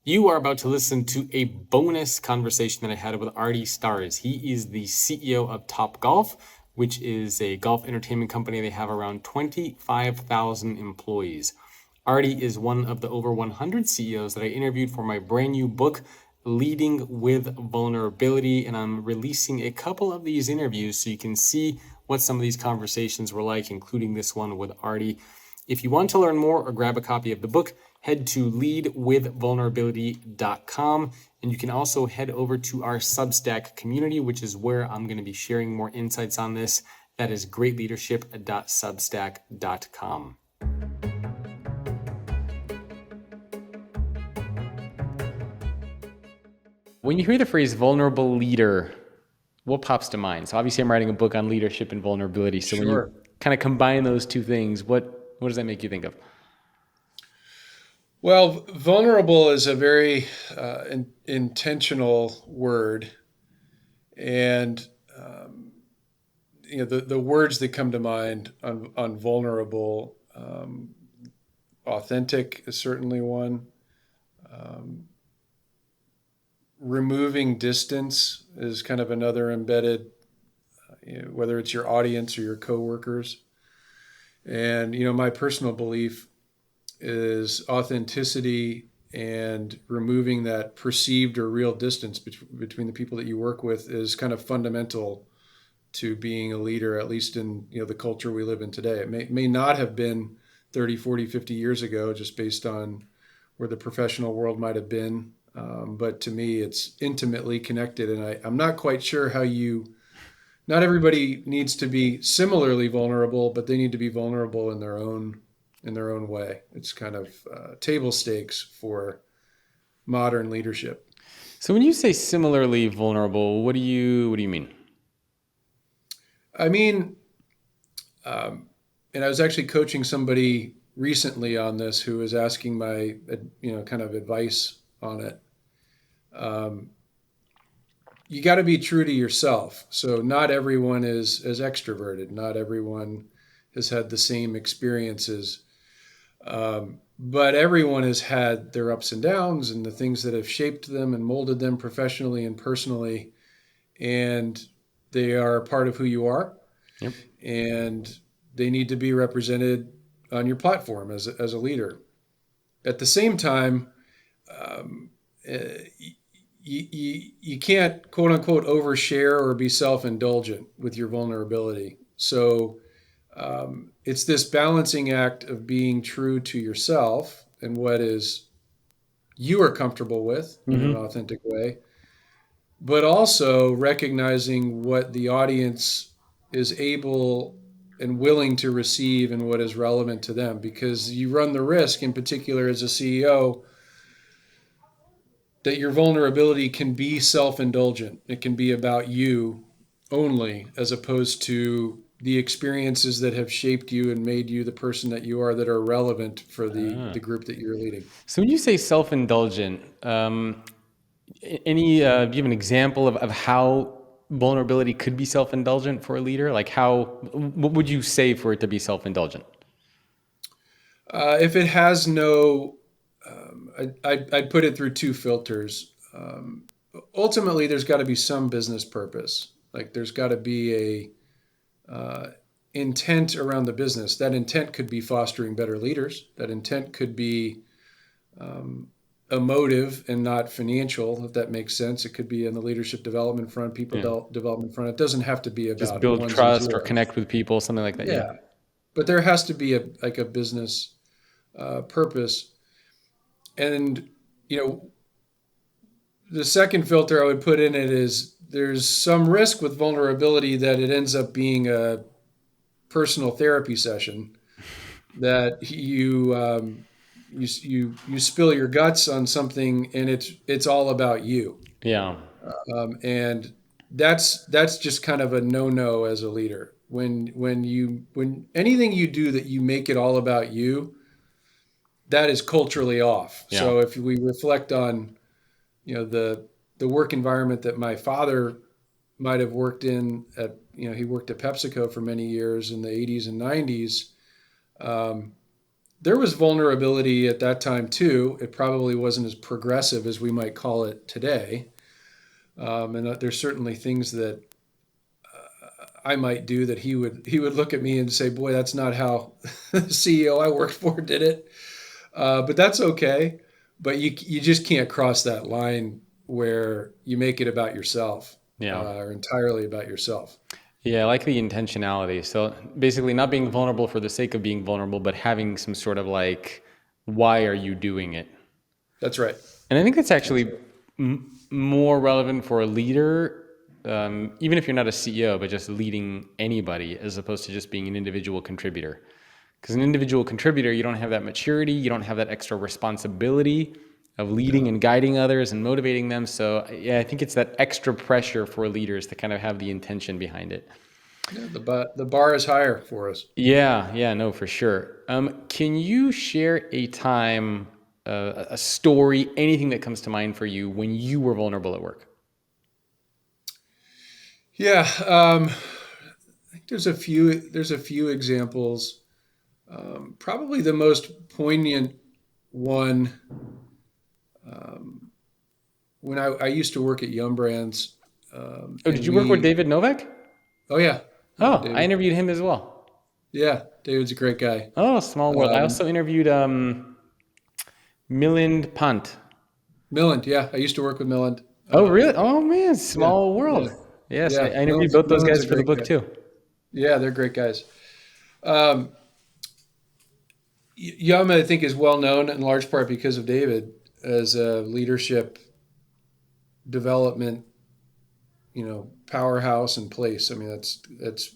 You are about to listen to a bonus conversation that I had with Artie Starrs. He is the CEO of Topgolf, which is a golf entertainment company. They have around 25,000 employees. Artie is one of the over 100 CEOs that I interviewed for my brand new book, Leading with Vulnerability, and I'm releasing a couple of these interviews so you can see what some of these conversations were like, including this one with Artie. If you want to learn more or grab a copy of the book, head to leadwithvulnerability.com. And you can also head over to our Substack community, which is where I'm going to be sharing more insights on this. That is greatleadership.substack.com. When you hear the phrase vulnerable leader, what pops to mind? So obviously I'm writing a book on leadership and vulnerability. So when you kind of combine those two things, what does that make you think of? Well, vulnerable is a very intentional word, and the words that come to mind on vulnerable, authentic is certainly one. Removing distance is kind of another embedded, whether it's your audience or your coworkers. And my personal belief is authenticity and removing that perceived or real distance between the people that you work with is kind of fundamental to being a leader, at least in the culture we live in today. It may not have been 30, 40, 50 years ago, just based on where the professional world might have been. But to me, it's intimately connected. And I'm not quite sure how not everybody needs to be similarly vulnerable, but they need to be vulnerable in their own way. It's kind of table stakes for modern leadership. So when you say similarly vulnerable, what do you mean? I mean, and I was actually coaching somebody recently on this who was asking my kind of advice on it. You got to be true to yourself. So not everyone is as extroverted. Not everyone has had the same experiences. But everyone has had their ups and downs and the things that have shaped them and molded them professionally and personally. And they are part of who you are. Yep. And they need to be represented on your platform as a leader. At the same time, you can't, quote unquote, overshare or be self-indulgent with your vulnerability. So it's this balancing act of being true to yourself and what is you are comfortable with in an authentic way, but also recognizing what the audience is able and willing to receive and what is relevant to them, because you run the risk, in particular as a CEO, that your vulnerability can be self-indulgent. It can be about you only, as opposed to the experiences that have shaped you and made you the person that you are, that are relevant for the group that you're leading. So when you say self-indulgent, do you have an example of how vulnerability could be self-indulgent for a leader? Like what would you say for it to be self-indulgent? If it has no, I'd put it through two filters. Ultimately, there's got to be some business purpose. Like there's got to be a intent around the business. That intent could be fostering better leaders. That intent could be emotive and not financial, if that makes sense. It could be in the leadership development front, people development front. It doesn't have to be Just about build ones and trust or zeros. connect with people, something like that. Yeah. Yeah, but there has to be a business purpose. And the second filter I would put in it is there's some risk with vulnerability that it ends up being a personal therapy session, that you spill your guts on something and it's all about you. Yeah. And that's just kind of a no as a leader. When anything you do that you make it all about you, that is culturally off. Yeah. So if we reflect on the work environment that my father might have worked in he worked at PepsiCo for many years in the 80s and 90s. there was vulnerability at that time too. It probably wasn't as progressive as we might call it today. And there's certainly things that I might do that he would look at me and say, "Boy, that's not how the CEO I worked for did it." But that's okay. But you just can't cross that line where you make it about yourself, Yeah. or entirely about yourself. Yeah, I like the intentionality. So basically not being vulnerable for the sake of being vulnerable, but having some sort of like, why are you doing it? That's right. And I think that's That's actually right. more relevant for a leader, even if you're not a CEO, but just leading anybody as opposed to just being an individual contributor. Because an individual contributor, you don't have that maturity, you don't have that extra responsibility of leading Yeah. and guiding others and motivating them. So yeah, I think it's that extra pressure for leaders to kind of have the intention behind it. Yeah. The bar is higher for us. Yeah, yeah, no, for sure. Can you share a time, a story, anything that comes to mind for you when you were vulnerable at work? Yeah. I think there's a few examples. Probably the most poignant one, when I used to work at Yum Brands, Oh, did and you work with we David Novak? oh yeah, yeah, Oh, I David, interviewed him as well. yeah, David's a great guy. Oh, small world. I um, also interviewed Milind Pant. Milland, yeah, I used to work with Milland. Oh, really? Oh man, Yeah, small yeah, world. Yes, I yeah, interviewed Milland's both those Milland's guys a for the great book guy. too. Yeah, they're great guys. um, Yum, I think, is well known in large part because of David as a leadership development, powerhouse and place. I mean, that's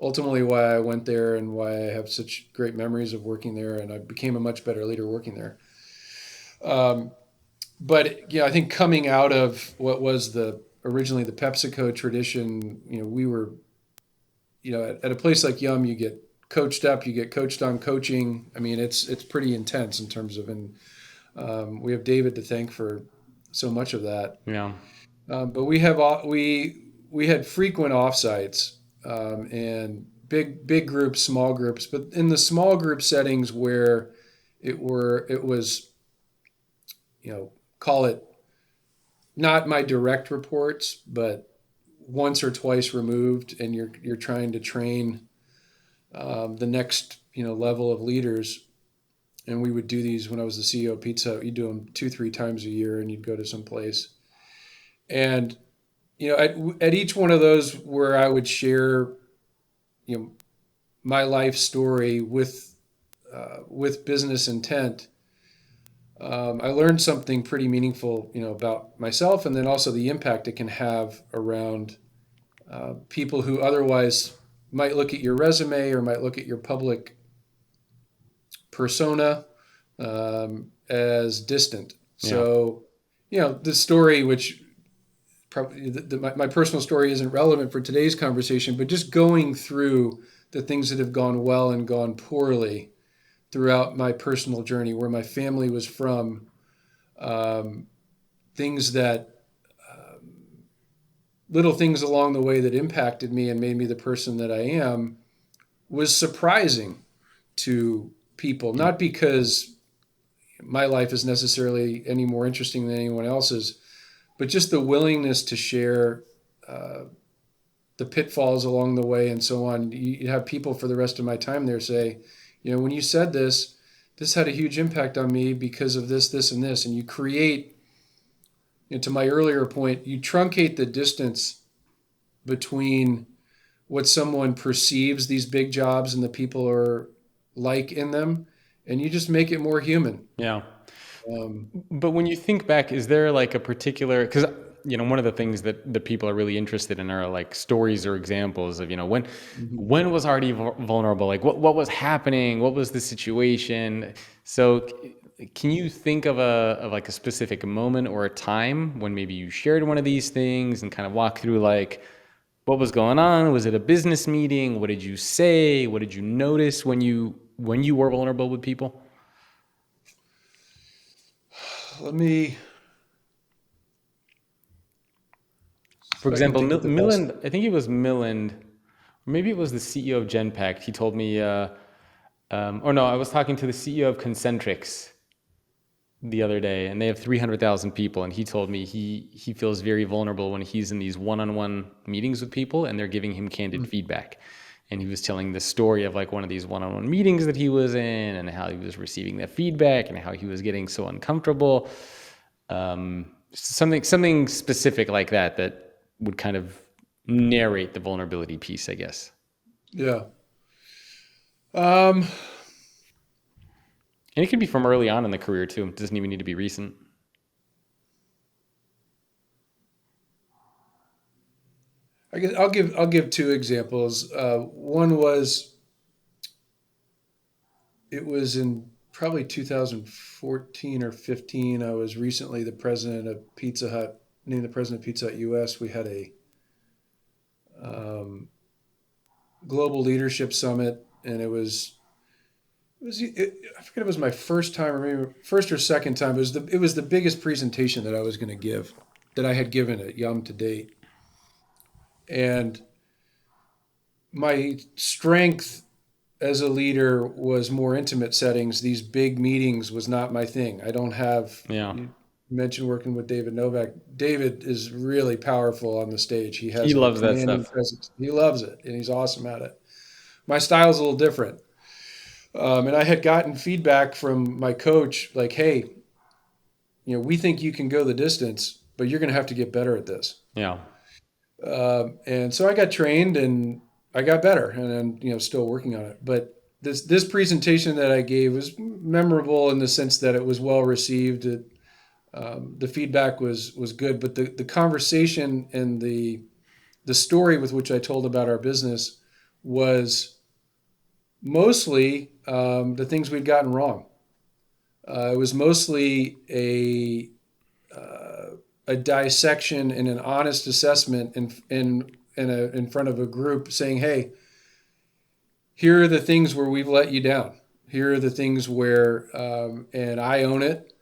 ultimately why I went there and why I have such great memories of working there, and I became a much better leader working there. Um, but yeah, I think coming out of what was the originally the PepsiCo tradition, we were, at a place like Yum, you get coached up, you get coached on coaching. I mean, it's pretty intense in terms of, and we have David to thank for so much of that. Yeah, But we had frequent offsites, and big groups, small groups. But in the small group settings where it was, call it not my direct reports, but once or twice removed, and you're trying to train the next level of leaders. And we would do these when I was the CEO of Pizza Hut. You do them 2-3 times a year, and you'd go to some place. And at each one of those where I would share, you know, my life story with business intent, I learned something pretty meaningful, about myself, and then also the impact it can have around people who otherwise might look at your resume or might look at your public persona as distant. yeah, So, the story, which probably my personal story isn't relevant for today's conversation, but just going through the things that have gone well and gone poorly throughout my personal journey, where my family was from, um, things that little things along the way that impacted me and made me the person that I am, was surprising to people. Not because my life is necessarily any more interesting than anyone else's, but just the willingness to share uh, the pitfalls along the way and so on. You have people for the rest of my time there say, when you said this had a huge impact on me because of this, this, and this. And you create, to my earlier point, you truncate the distance between what someone perceives these big jobs and the people are like in them, and you just make it more human. yeah. Um, But when you think back, is there like a particular, because one of the things that the people are really interested in are like stories or examples of mhm. when was Artie vulnerable? Like what was happening? What was the situation? So can you think of like a specific moment or a time when maybe you shared one of these things and kind of walk through like what was going on? Was it a business meeting? What did you say? What did you notice when you were vulnerable with people? Let me see For if I can example, think of the best. Milland, I think it was Milland, or maybe it was the CEO of Genpact. He told me, Or no, I was talking to the CEO of Concentrics the other day, and they have 300,000 people, and he told me he feels very vulnerable when he's in these one-on-one meetings with people and they're giving him candid feedback. And he was telling the story of like one of these one-on-one meetings that he was in and how he was receiving that feedback and how he was getting so uncomfortable. Something specific like that that would kind of narrate the vulnerability piece, I guess. Yeah. Um, And it could be from early on in the career too. It doesn't even need to be recent. I guess I'll give two examples. One was it was in probably 2014 or 15. I was recently the president of Pizza Hut, named the president of Pizza Hut US. We had a um, global leadership summit, and I forget if it was my first time or maybe first or second time. It was the biggest presentation that I was going to give that I had given at Yum to date, and my strength as a leader was more intimate settings. These big meetings was not my thing. I don't have, Yeah. you mentioned working with David Novak. David is really powerful on the stage. He He has a loves that commanding stuff. presence. He loves it, and he's awesome at it. My style's a little different. And I had gotten feedback from my coach, like, hey, we think you can go the distance, but you're going to have to get better at this. Yeah. And so I got trained and I got better, and then still working on it. But this presentation that I gave was memorable in the sense that it was well received. The feedback was good, but the conversation and the story with which I told about our business was mostly the things we'd gotten wrong. It was mostly a dissection and an honest assessment in front of a group, saying, "Hey, here are the things where we've let you down. Here are the things where, and I own it,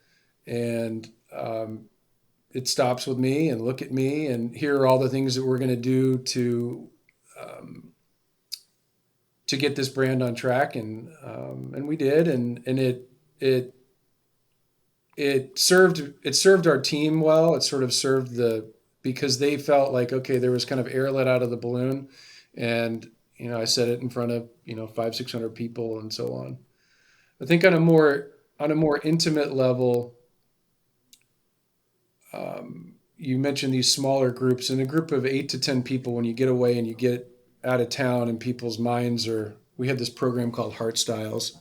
and it stops with me. And look at me, and here are all the things that we're going to do to get this brand on track." And we did, and it it served our team well. It sort of served because they felt like, okay, there was kind of air let out of the balloon, and I said it in front of 500-600 people and so on. I think on a more intimate level, you mentioned these smaller groups. In a group of 8 to 10 people, when you get away and you get out of town and people's minds are, we had this program called Heart Styles,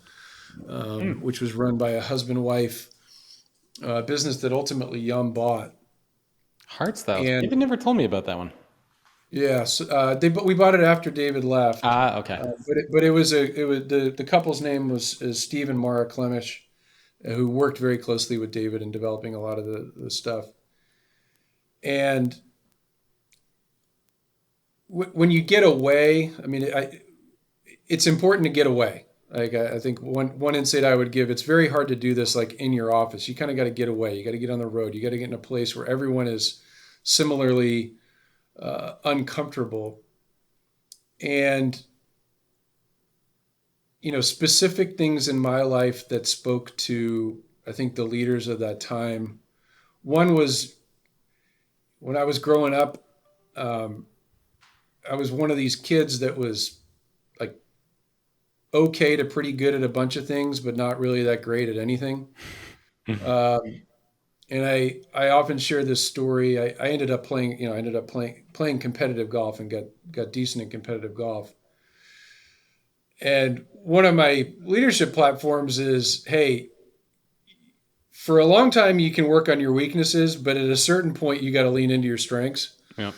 which was run by a husband-wife business that ultimately Yum bought. Heart styles. And David never told me about that one. yes, we bought it after David left. Ah, okay. But the couple's name is Steve and Mara Clemish, who worked very closely with David in developing a lot of the stuff. And when you get away, I mean, it's important to get away. Like I think one insight I would give, it's very hard to do this like in your office. You kind of got to get away. You got to get on the road. You got to get in a place where everyone is similarly uncomfortable. And specific things in my life that spoke to, I think, the leaders of that time. One was when I was growing up. I was one of these kids that was like okay to pretty good at a bunch of things, but not really that great at anything. Um, and I often share this story. I ended up playing competitive golf and got decent in competitive golf. And one of my leadership platforms is, hey, for a long time you can work on your weaknesses, but at a certain point you got to lean into your strengths. Yeah.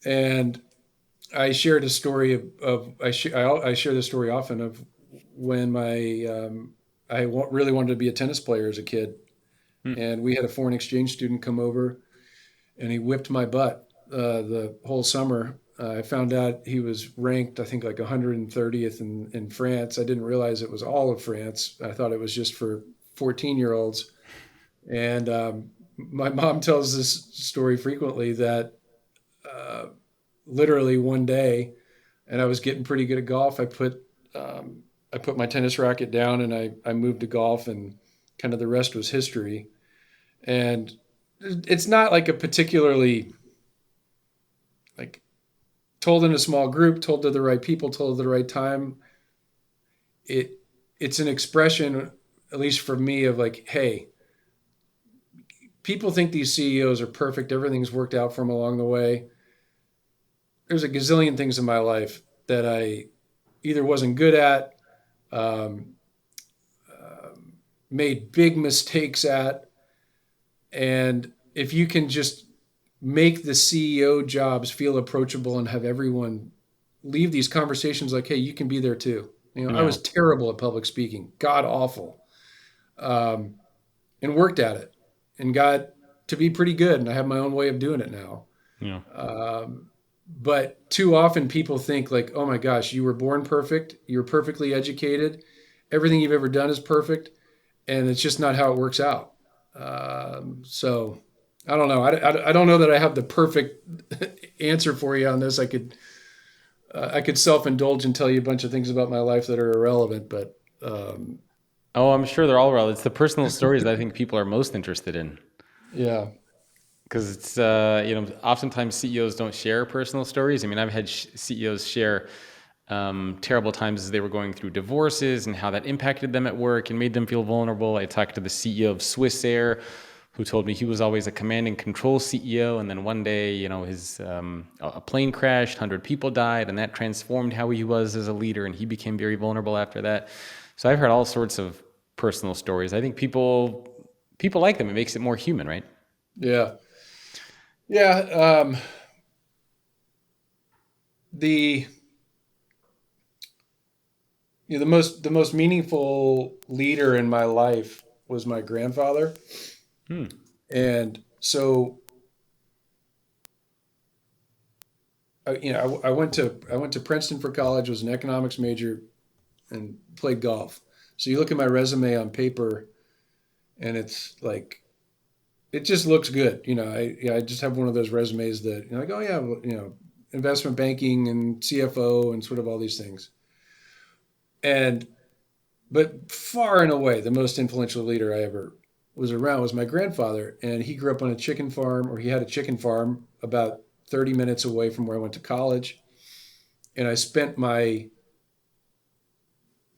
And I shared a story I share this story often of when really wanted to be a tennis player as a kid, and we had a foreign exchange student come over, and he whipped my butt the whole summer. I found out he was ranked, I think, like 130th in France. I didn't realize it was all of France. I thought it was just for 14-year-olds. And my mom tells this story frequently that literally one day, and I was getting pretty good at golf. I I put my tennis racket down and I moved to golf, and kind of the rest was history. And it's not like a particularly like told in a small group, told to the right people, told at the right time. It it's an expression, at least for me, of like, hey, people think these CEOs are perfect. Everything's worked out for them along the way. There's a gazillion things in my life that I either wasn't good at, um, made big mistakes at, and if you can just make the CEO jobs feel approachable and have everyone leave these conversations like, hey, you can be there too. I Yeah. was terrible at public speaking, god awful, um, and worked at it and got to be pretty good. And I have my own way of doing it now. Yeah. Um, but too often people think like, oh my gosh, you were born perfect. You're perfectly educated. Everything you've ever done is perfect. And it's just not how it works out. So I don't know. I don't know that I have the perfect answer for you on this. I could self-indulge and tell you a bunch of things about my life that are irrelevant, but Oh, I'm sure they're all relevant. It's the personal stories that I think people are most interested in. yeah, Because it's, oftentimes CEOs don't share personal stories. I mean, I've had CEOs share terrible times as they were going through divorces and how that impacted them at work and made them feel vulnerable. I talked to the CEO of Swiss Air, who told me he was always a command and control CEO, and then one day, his a plane crashed, 100 people died, and that transformed how he was as a leader, and he became very vulnerable after that. So I've heard all sorts of personal stories. I think people like them. It makes it more human, right? yeah, yeah. The the most meaningful leader in my life was my grandfather, Hmm. and so I went to Princeton for college, was an economics major, and played golf. So you look at my resume on paper, and it's like it just looks good. I just have one of those resumes that like, oh yeah, well, investment banking and CFO and sort of all these things. And but far and away, the most influential leader I ever was around was my grandfather, and he grew up on a chicken farm, or he had a chicken farm about 30 minutes away from where I went to college. And I spent my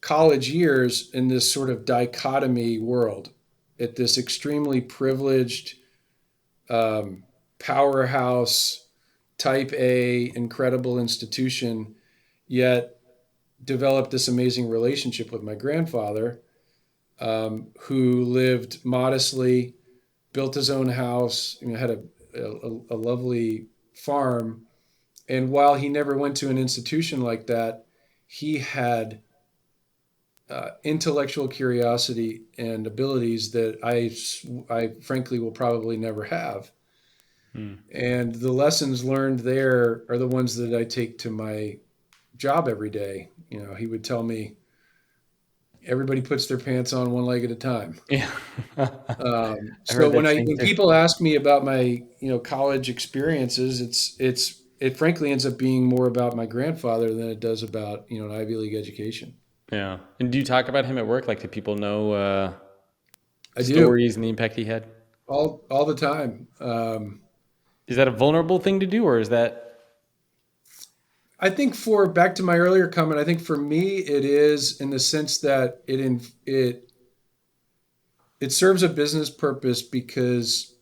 college years in this sort of dichotomy world at this extremely privileged um, powerhouse, type A, incredible institution, yet developed this amazing relationship with my grandfather, who lived modestly, built his own house, had a lovely farm. And while he never went to an institution like that, he had intellectual curiosity and abilities that I frankly will probably never have. Hmm. And the lessons learned there are the ones that I take to my job every day. He would tell me everybody puts their pants on one leg at a time. Yeah. I So heard when that I saying when too. people ask me about my college experiences, it frankly ends up being more about my grandfather than it does about an Ivy League education. Yeah. And do you talk about him at work? Like, do people know I do stories and the impact he had? all the time. Is that a vulnerable thing to do, or is that? I think for back to my earlier comment, I think for me it is in the sense that it serves a business purpose because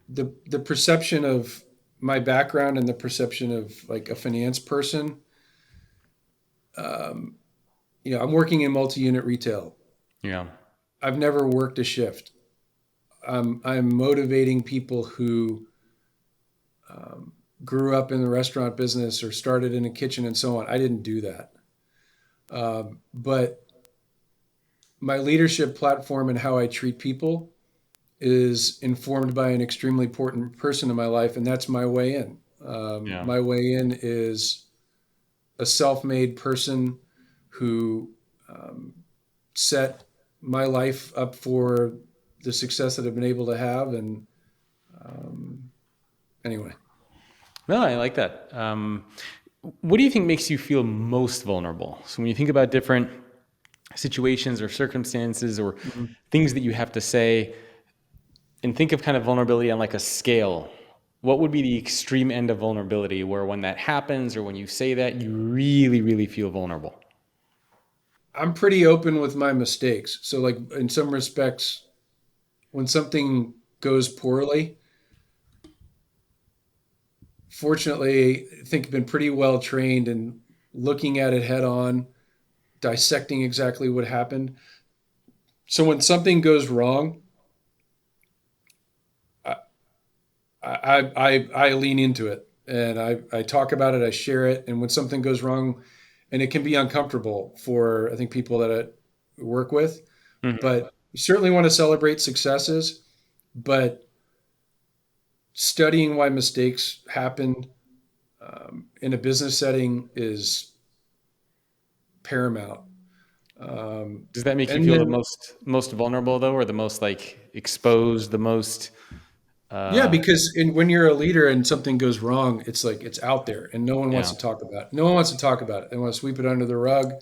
the perception of my background and the perception of like a finance person, um, I'm working in multi-unit retail. Yeah. I've never worked a shift. I'm motivating people who grew up in the restaurant business or started in a kitchen and so on. I didn't do that. But my leadership platform and how I treat people is informed by an extremely important person in my life, and that's my way in. Yeah. My way in is a self-made person who set my life up for the success that I've been able to have. And anyway, No, I like that. What do you think makes you feel most vulnerable? So when you think about different situations or circumstances or Mhm. things that you have to say, and think of kind of vulnerability on like a scale, what would be the extreme end of vulnerability where when that happens or when you say that, you really, really feel vulnerable? I'm pretty open with my mistakes. So, like in some respects, when something goes poorly, fortunately, I think I've been pretty well trained in looking at it head on, dissecting exactly what happened. So when something goes wrong, I I lean into it and I talk about it, I share it, and when something goes wrong, and it can be uncomfortable for I think people that I work with, Mhm. but you certainly want to celebrate successes, but studying why mistakes happened in a business setting is paramount. Um, Does that make you and feel the then, most vulnerable though, or the most like exposed, the most yeah, uh because when you're a leader and something goes wrong, it's like it's out there and no one wants yeah. to talk about it. No one wants to talk about it. They want to sweep it under the rug.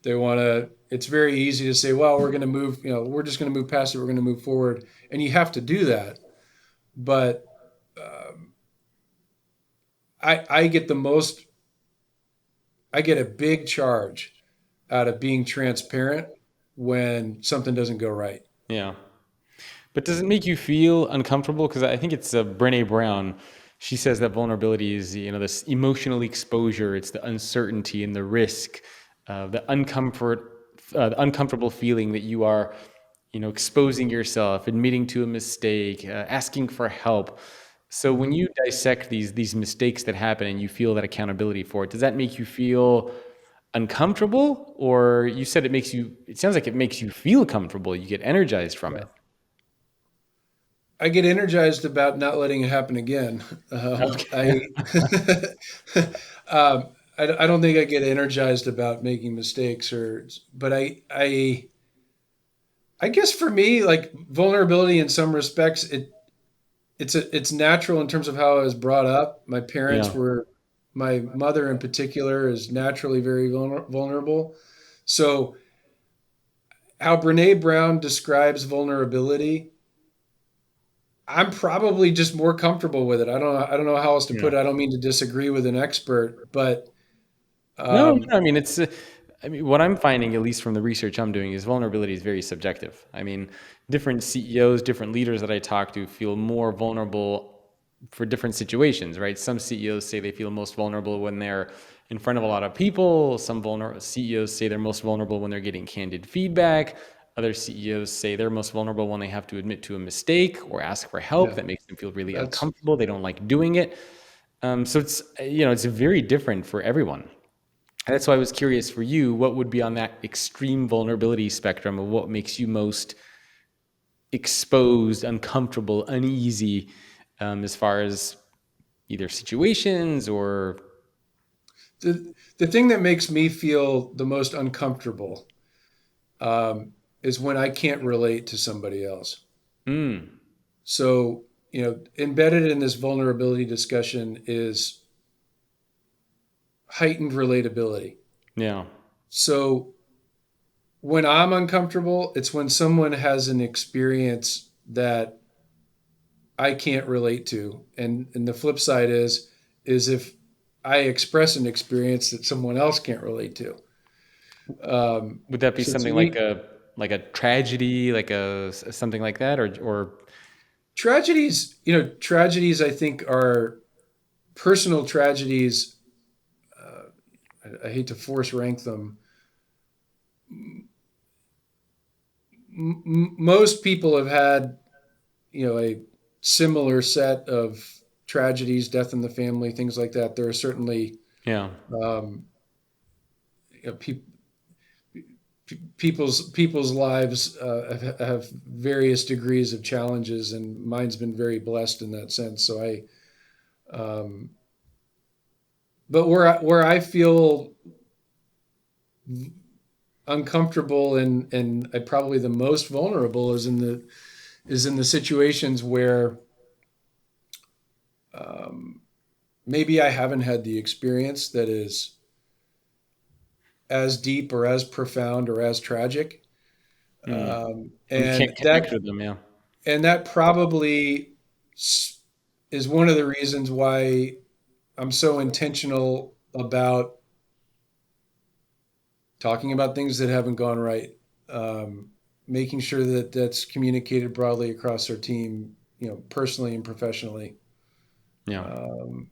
They want to, it's very easy to say, well, we're going to move, we're just going to move past it. We're going to move forward. And you have to do that. But um, I get the most, I get a big charge out of being transparent when something doesn't go right. Yeah. But does it make you feel uncomfortable? Because I think it's Brene Brown. She says that vulnerability is, this emotional exposure. It's the uncertainty and the risk, the uncomfortable feeling that you are, exposing yourself, admitting to a mistake, asking for help. So when Mhm. you dissect these mistakes that happen and you feel that accountability for it, does that make you feel uncomfortable? Or you said it makes you, it sounds like it makes you feel comfortable. You get energized from Yeah. it. I get energized about not letting it happen again. Okay. I don't think I get energized about making mistakes but I guess for me, like vulnerability in some respects, it's natural in terms of how I was brought up. Yeah. My mother in particular is naturally very vulnerable. So how Brene Brown describes vulnerability, I'm probably just more comfortable with it. I don't know how else to Yeah. put it. I don't mean to disagree with an expert, but No, um, no, I mean, I mean, what I'm finding, at least from the research I'm doing, is vulnerability is very subjective. I mean, different CEOs, different leaders that I talk to feel more vulnerable for different situations, right? Some CEOs say they feel most vulnerable when they're in front of a lot of people. Some CEOs say they're most vulnerable when they're getting candid feedback. Other CEOs say they're most vulnerable when they have to admit to a mistake or ask for help yeah, that makes them feel really that's uncomfortable. They don't like doing it. So it's very different for everyone. And that's why I was curious for you, what would be on that extreme vulnerability spectrum of what makes you most exposed, uncomfortable, uneasy, as far as either situations or. the thing that makes me feel the most uncomfortable is when I can't relate to somebody else. Mm, So, embedded in this vulnerability discussion is heightened relatability. yeah, So, when I'm uncomfortable, it's when someone has an experience that I can't relate to. And the flip side is if I express an experience that someone else can't relate to. would that be So to something like me, a tragedy, like something like that, or tragedies I think are personal tragedies. I hate to force rank them. Most people have had, a similar set of tragedies, death in the family, things like that. There are certainly yeah, um, people's lives have various degrees of challenges, and mine's been very blessed in that sense. So um, but where I feel uncomfortable and I probably the most vulnerable is in the situations where maybe I haven't had the experience that is as deep or as profound or as tragic. Mm. And you And can't connect that with them, yeah. and that probably is one of the reasons why I'm so intentional about talking about things that haven't gone right, um, making sure that that's communicated broadly across our team, personally and professionally. Yeah. Um,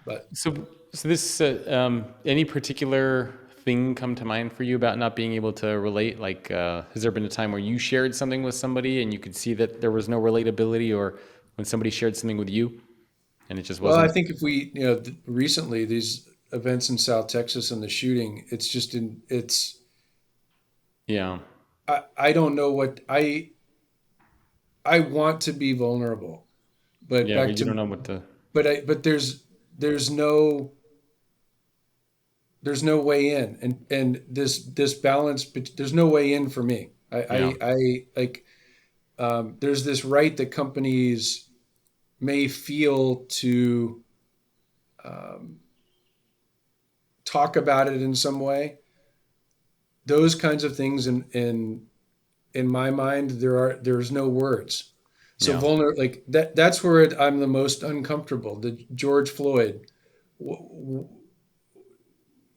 but So this any particular thing come to mind for you about not being able to relate? Like, has there been a time where you shared something with somebody and you could see that there was no relatability, or when somebody shared something with you and it just well, I wasn't? think if we, recently these events in South Texas and the shooting, Yeah. I don't know what I want to be vulnerable, but Yeah, back but you to don't know what to. but there's no there's no way in, and this balance, but there's no way in for me. Yeah. I like there's this right that companies may feel to um, talk about it in some way. Those kinds of things in my mind, there's no words. So Yeah. vulnerable, like that's where I'm the most uncomfortable. The George Floyd,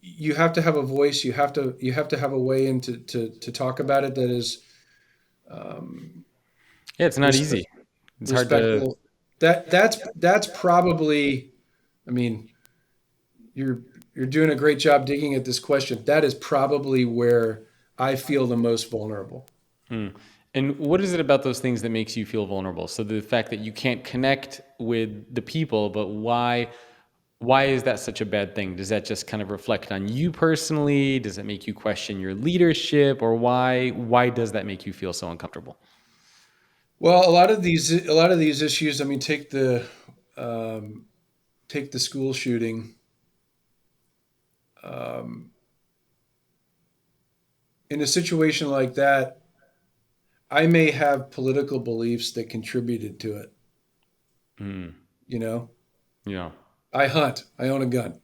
you have to have a voice. You have to have a way to talk about it that is um, Yeah, it's not respe- easy. It's hard to. respectful. That's probably. I mean, you're you're doing a great job digging at this question. That is probably where I feel the most vulnerable. Mm. And what is it about those things that makes you feel vulnerable? So the fact that you can't connect with the people, but why is that such a bad thing? Does that just kind of reflect on you personally? Does it make you question your leadership, or why does that make you feel so uncomfortable? Well, a lot of these issues. I mean, um, take the school shooting. Um, in a situation like that, I may have political beliefs that contributed to it. Mm. You know, Yeah. I hunt. I own a gun,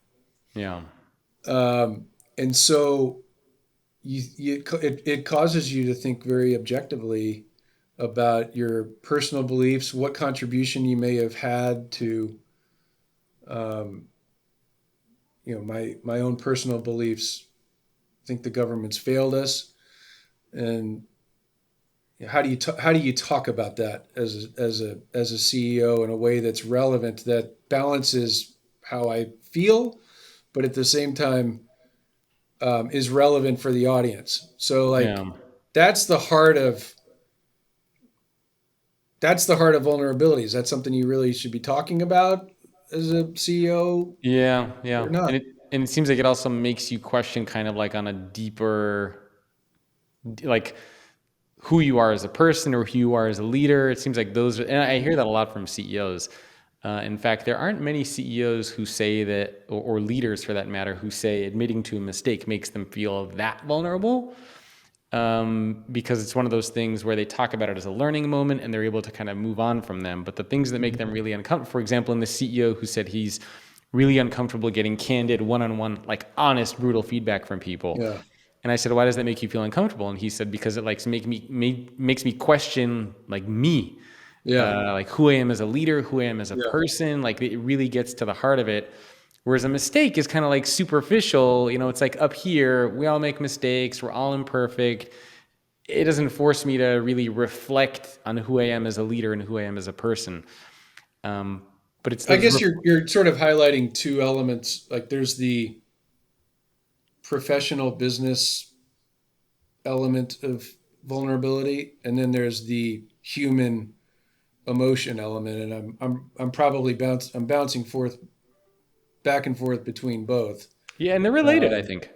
Yeah. and so it causes you to think very objectively about your personal beliefs, what contribution you may have had to, um, my own personal beliefs. I think the government's failed us, and how do you talk about that as a CEO in a way that's relevant, that balances how I feel, but at the same time is relevant for the audience. So like Yeah. that's the heart of that's the heart of vulnerability. Is that something you really should be talking about as a CEO Yeah. Yeah. or not? And it seems like it also makes you question kind of like on a deeper, like, who you are as a person or who you are as a leader. It seems like those are, and I hear that a lot from CEOs. In fact, there aren't many CEOs who say that, or leaders for that matter, who say admitting to a mistake makes them feel that vulnerable. Because it's one of those things where they talk about it as a learning moment and they're able to kind of move on from them. But the things that make them really uncomfortable, for example, in the CEO who said he's really uncomfortable getting candid, one-on-one, like honest, brutal feedback from people. Yeah, And I said, why does that make you feel uncomfortable? And he said, because it likes makes me question like me, yeah, like who I am as a leader, who I am as a yeah. person. Like it really gets to the heart of it. Whereas a mistake is kind of like superficial. It's like up here, we all make mistakes, we're all imperfect. It doesn't force me to really reflect on who I am as a leader and who I am as a person. Um, but it's I those. guess you're sort of highlighting two elements. Like there's the professional business element of vulnerability, and then there's the human emotion element. And I'm bouncing forth back and forth between both. Yeah, and they're related, I Um, think.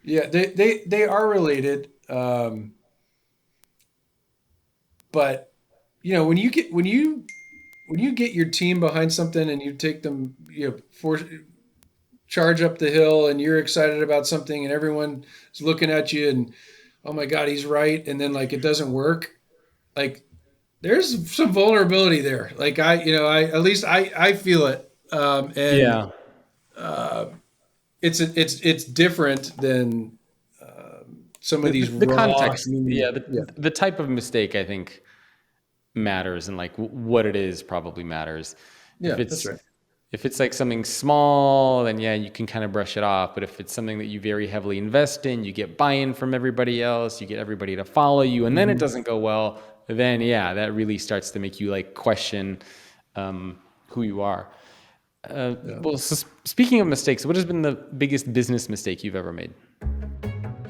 yeah, they are related, but when you get your team behind something and you take them, for charge up the hill, and you're excited about something, and everyone is looking at you, and oh my god, he's right, and then like it doesn't work, like there's some vulnerability there. Like at least I feel it. And Yeah. it's different than some of these The raw context, human. yeah, Yeah, the type of mistake I think matters, and like what it is probably matters. If yeah, that's it's right. if it's like something small, then yeah, you can kind of brush it off. But if it's something that you very heavily invest in, you get buy-in from everybody else, you get everybody to follow you, and then it Hmm. doesn't go well, then yeah, that really starts to make you like question who you are. Yeah. Well, so speaking of mistakes, what has been the biggest business mistake you've ever made?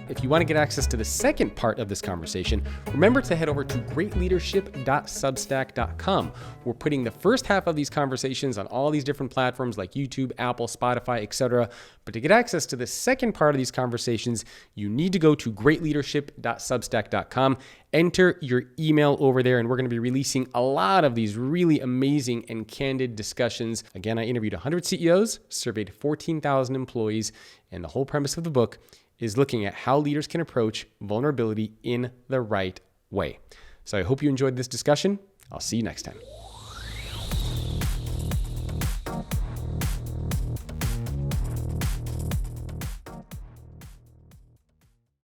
If you want to get access to the second part of this conversation, remember to head over to greatleadership.substack.com. We're putting the first half of these conversations on all these different platforms like YouTube, Apple, Spotify, etc. But to get access to the second part of these conversations, you need to go to greatleadership.substack.com, enter your email over there, and we're going to be releasing a lot of these really amazing and candid discussions. Again, I interviewed 100 CEOs, surveyed 14,000 employees, and the whole premise of the book is looking at how leaders can approach vulnerability in the right way. So I hope you enjoyed this discussion. I'll see you next time.